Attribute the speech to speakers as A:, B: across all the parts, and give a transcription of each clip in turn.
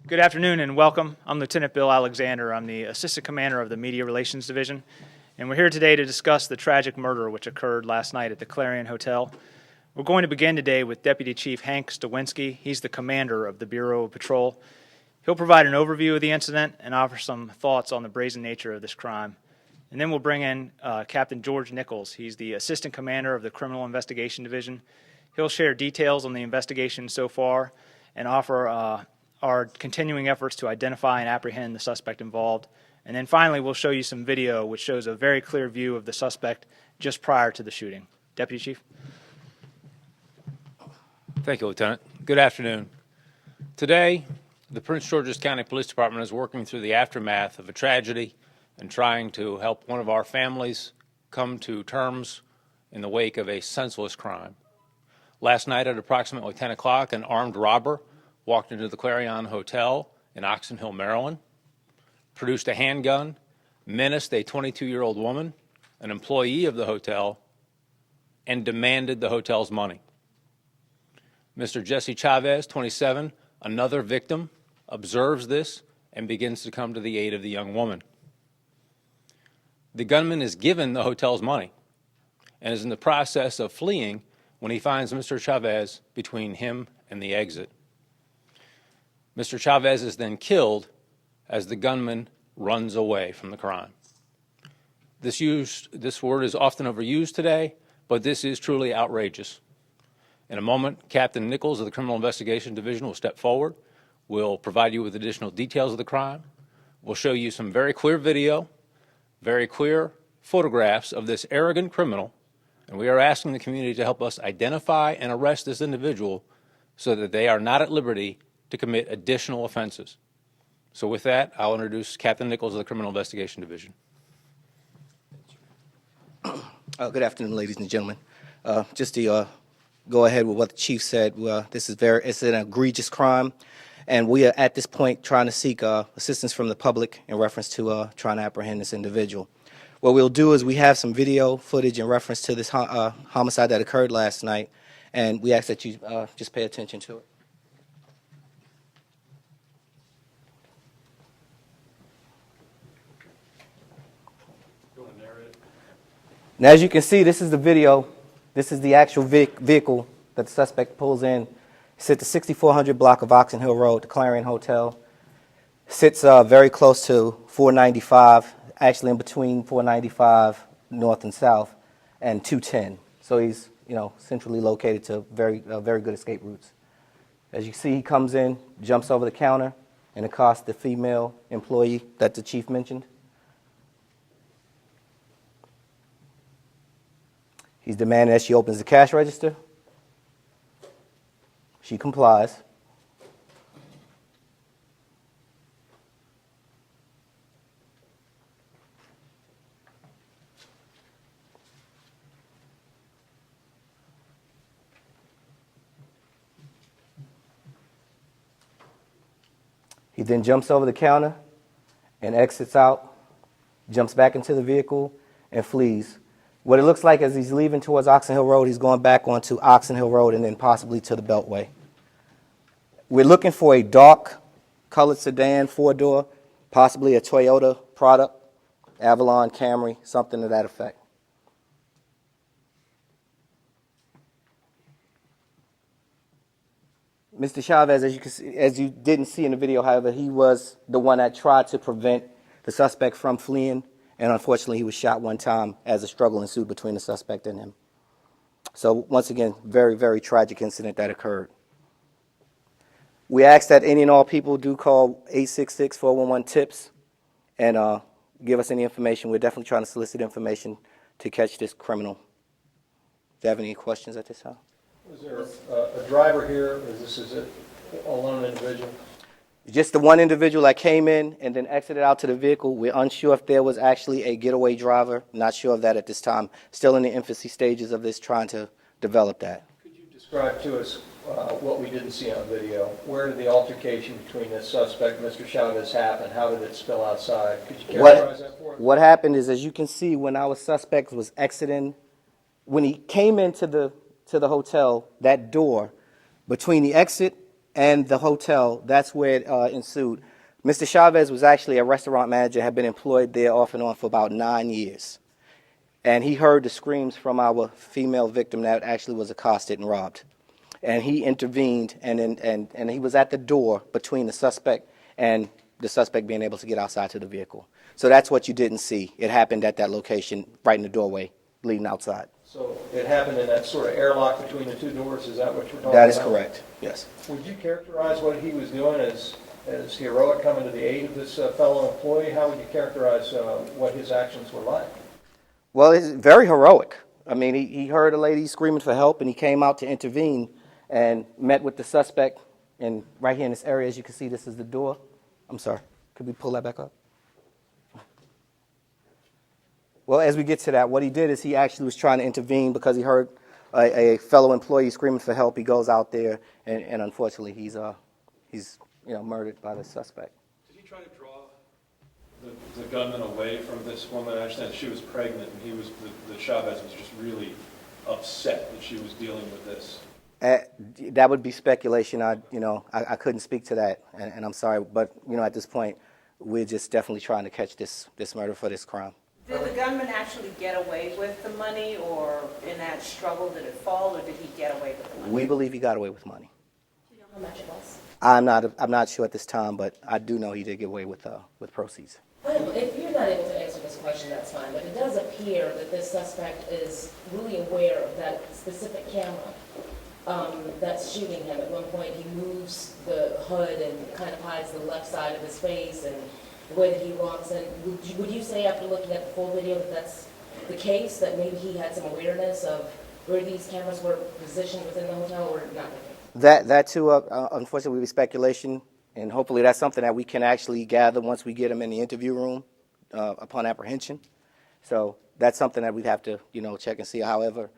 A: Good afternoon and welcome. I'm Lieutenant Bill Alexander. I'm the Assistant Commander of the Media Relations Division, and we're here today to discuss the tragic murder which occurred last night at the Clarion Hotel. We're going to begin today with Deputy Chief Hank Stawinski. He's the commander of the Bureau of Patrol. He'll provide an overview of the incident and offer some thoughts on the brazen nature of this crime. And then we'll bring in Captain George Nichols. He's the Assistant Commander of the Criminal Investigation Division. He'll share details on the investigation so far and offer our continuing efforts to identify and apprehend the suspect involved. And then finally, we'll show you some video which shows a very clear view of the suspect just prior to the shooting. Deputy Chief.
B: Thank you, Lieutenant. Good afternoon. Today, the Prince George's County Police Department is working through the aftermath of a tragedy and trying to help one of our families come to terms in the wake of a senseless crime. Last night at approximately 10 o'clock, an armed robber walked into the Clarion Hotel in Oxon Hill, Maryland, produced a handgun, menaced a 22-year-old woman, an employee of the hotel, and demanded the hotel's money. Mr. Jesse Chavez, 27, another victim, observes this and begins to come to the aid of the young woman. The gunman is given the hotel's money and is in the process of fleeing when he finds Mr. Chavez between him and the exit. Mr. Chavez is then killed as the gunman runs away from the crime. This word is often overused today, but this is truly outrageous. In a moment, Captain Nichols of the Criminal Investigation Division will step forward. We'll provide you with additional details of the crime. We'll show you some very clear video, very clear photographs of this arrogant criminal, and we are asking the community to help us identify and arrest this individual so that they are not at liberty to commit additional offenses. So with that, I'll introduce Captain Nichols of the Criminal Investigation Division.
C: Good afternoon, ladies and gentlemen. Just to go ahead with what the chief said, it's an egregious crime, and we are at this point trying to seek assistance from the public in reference to trying to apprehend this individual. What we'll do is we have some video footage in reference to this homicide that occurred last night, and we ask that you just pay attention to it. Now, as you can see, this is the video. This is the actual vehicle that the suspect pulls in. It's at the 6400 block of Oxon Hill Road, the Clarion Hotel. Sits very close to 495, actually in between 495 north and south, and 210. So he's, centrally located to very good escape routes. As you see, he comes in, jumps over the counter, and accosts the female employee that the chief mentioned. He's demanding that she opens the cash register. She complies. He then jumps over the counter and exits out, jumps back into the vehicle, and flees. What it looks like as he's leaving towards Oxon Hill Road, he's going back onto Oxon Hill Road and then possibly to the Beltway. We're looking for a dark colored sedan, four-door, possibly a Toyota product, Avalon, Camry, something to that effect. Mr. Chavez, as you didn't see in the video, however, he was the one that tried to prevent the suspect from fleeing. And unfortunately, he was shot one time as a struggle ensued between the suspect and him. So once again, very, very tragic incident that occurred. We ask that any and all people do call 866-411-TIPS and give us any information. We're definitely trying to solicit information to catch this criminal. Do you have any questions at this time?
D: Was there a driver here, or is it a lone individual?
C: Just the one individual that came in and then exited out to the vehicle. We're unsure if there was actually a getaway driver. Not sure of that at this time. Still in the infancy stages of this, trying to develop that.
D: Could you describe to us what we didn't see on video? Where did the altercation between the suspect and Mr. Chavez happen? How did it spill outside? Could you characterize that for us?
C: What happened is, as you can see, when our suspect was exiting, when he came into the hotel, that door between the exit and the hotel. That's where it ensued. Mr. Chavez was actually a restaurant manager, had been employed there off and on for about 9 years. And he heard the screams from our female victim that actually was accosted and robbed. And he intervened, and he was at the door between the suspect and the suspect being able to get outside to the vehicle. So that's what you didn't see. It happened at that location, right in the doorway, leading outside.
D: So it happened in that sort of airlock between the two doors, is that what you're talking about?
C: That is correct, yes.
D: Would you characterize what he was doing as heroic, coming to the aid of this fellow employee? How would you characterize what his actions were like?
C: Well, it's very heroic. I mean, he heard a lady screaming for help, and he came out to intervene and met with the suspect. And right here in this area, as you can see, this is the door. I'm sorry. Could we pull that back up? Well, as we get to that, what he did is he actually was trying to intervene because he heard a fellow employee screaming for help. He goes out there, and unfortunately, he's murdered by the suspect.
E: Did he try to draw the gunman away from this woman? I understand she was pregnant, and the Chavez was just really upset that she was dealing with this.
C: That would be speculation. I couldn't speak to that, and I'm sorry, but at this point, we're just definitely trying to catch this murder for this crime.
F: Did the gunman actually get away with the money, or in that struggle, did it fall, or did he get away with the money?
C: We believe he got away with money.
F: Do you know how much it was?
C: I'm not sure at this time, but I do know he did get away with proceeds.
G: Well, if you're not able to answer this question, that's fine, but it does appear that this suspect is really aware of that specific camera that's shooting him. At one point, he moves the hood and kind of hides the left side of his face, and the way that he walks in. Would you say, after looking at the full video, that that's the case, that maybe he had some awareness of where these cameras were positioned within the hotel, or not?
C: That too, unfortunately, would be speculation, and hopefully that's something that we can actually gather once we get him in the interview room upon apprehension. So that's something that we'd have to, check and see. However,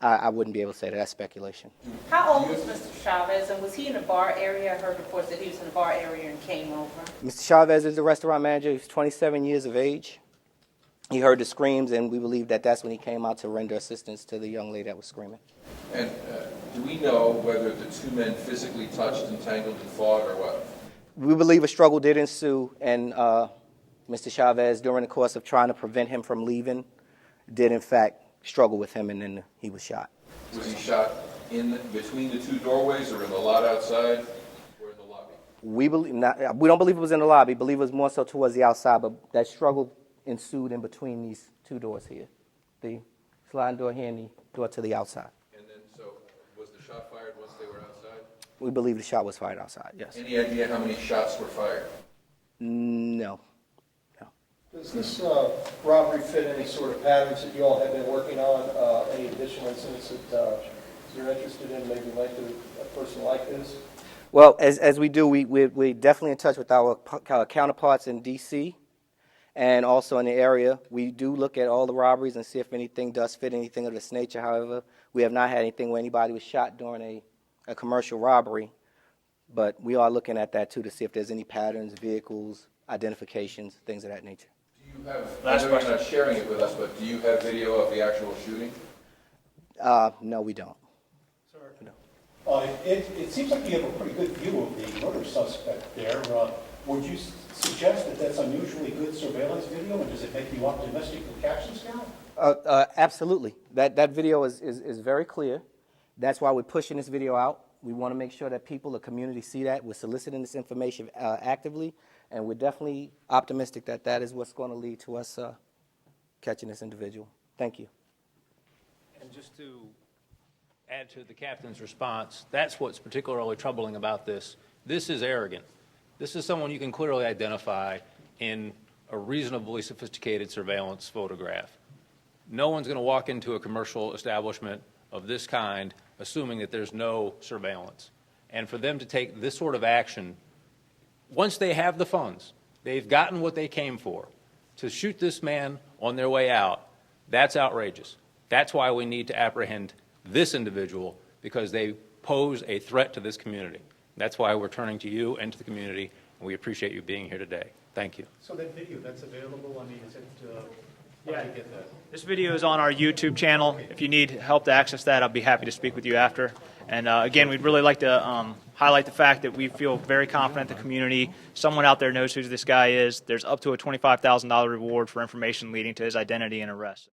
C: I wouldn't be able to say that. That's speculation.
F: How old was Mr. Chavez, and was he in the bar area? I heard reports that he was in the bar area and came over.
C: Mr. Chavez is the restaurant manager. He's 27 years of age. He heard the screams, and we believe that that's when he came out to render assistance to the young lady that was screaming.
H: And do we know whether the two men physically touched, entangled, and fought, or what?
C: We believe a struggle did ensue, and Mr. Chavez, during the course of trying to prevent him from leaving, did in fact struggle with him, and then he was shot.
H: Was he shot in between the two doorways, or in the lot outside, or in the lobby?
C: We don't believe it was in the lobby. We believe it was more so towards the outside, but that struggle ensued in between these two doors here, the sliding door here and the door to the outside.
H: And then, so was the shot fired once they were outside?
C: We believe the shot was fired outside, yes.
H: Any idea how many shots were fired?
C: No.
D: Does this robbery fit any sort of patterns that you all have been working on? Any additional incidents that you're interested in, maybe like a person like this?
C: Well, as we do, we're definitely in touch with our counterparts in D.C. and also in the area. We do look at all the robberies and see if anything does fit anything of this nature. However, we have not had anything where anybody was shot during a commercial robbery, but we are looking at that too to see if there's any patterns, vehicles, identifications, things of that nature.
H: Do you have, I know you're not sharing it with us, but do you have video of the actual shooting?
C: No, we don't.
I: Sir,
C: No.
I: it seems like you have a pretty good view of the murder suspect there. Would you suggest that that's unusually good surveillance video, and does it make you optimistic to catch this guy?
C: Absolutely. That video is very clear. That's why we're pushing this video out. We want to make sure that people, the community, see that. We're soliciting this information actively, and we're definitely optimistic that that is what's going to lead to us catching this individual. Thank you.
B: And just to add to the captain's response, that's what's particularly troubling about this. This is arrogant. This is someone you can clearly identify in a reasonably sophisticated surveillance photograph. No one's going to walk into a commercial establishment of this kind assuming that there's no surveillance. And for them to take this sort of action, once they have the funds, they've gotten what they came for, to shoot this man on their way out, that's outrageous. That's why we need to apprehend this individual, because they pose a threat to this community. That's why we're turning to you and to the community, and we appreciate you being here today. Thank you.
I: So that video, that's available? I mean, is it,
A: Yeah.
I: how do you get that?
A: This video is on our YouTube channel. If you need help to access that, I'll be happy to speak with you after. And again, we'd really like to highlight the fact that we feel very confident the community, someone out there knows who this guy is. There's up to a $25,000 reward for information leading to his identity and arrest.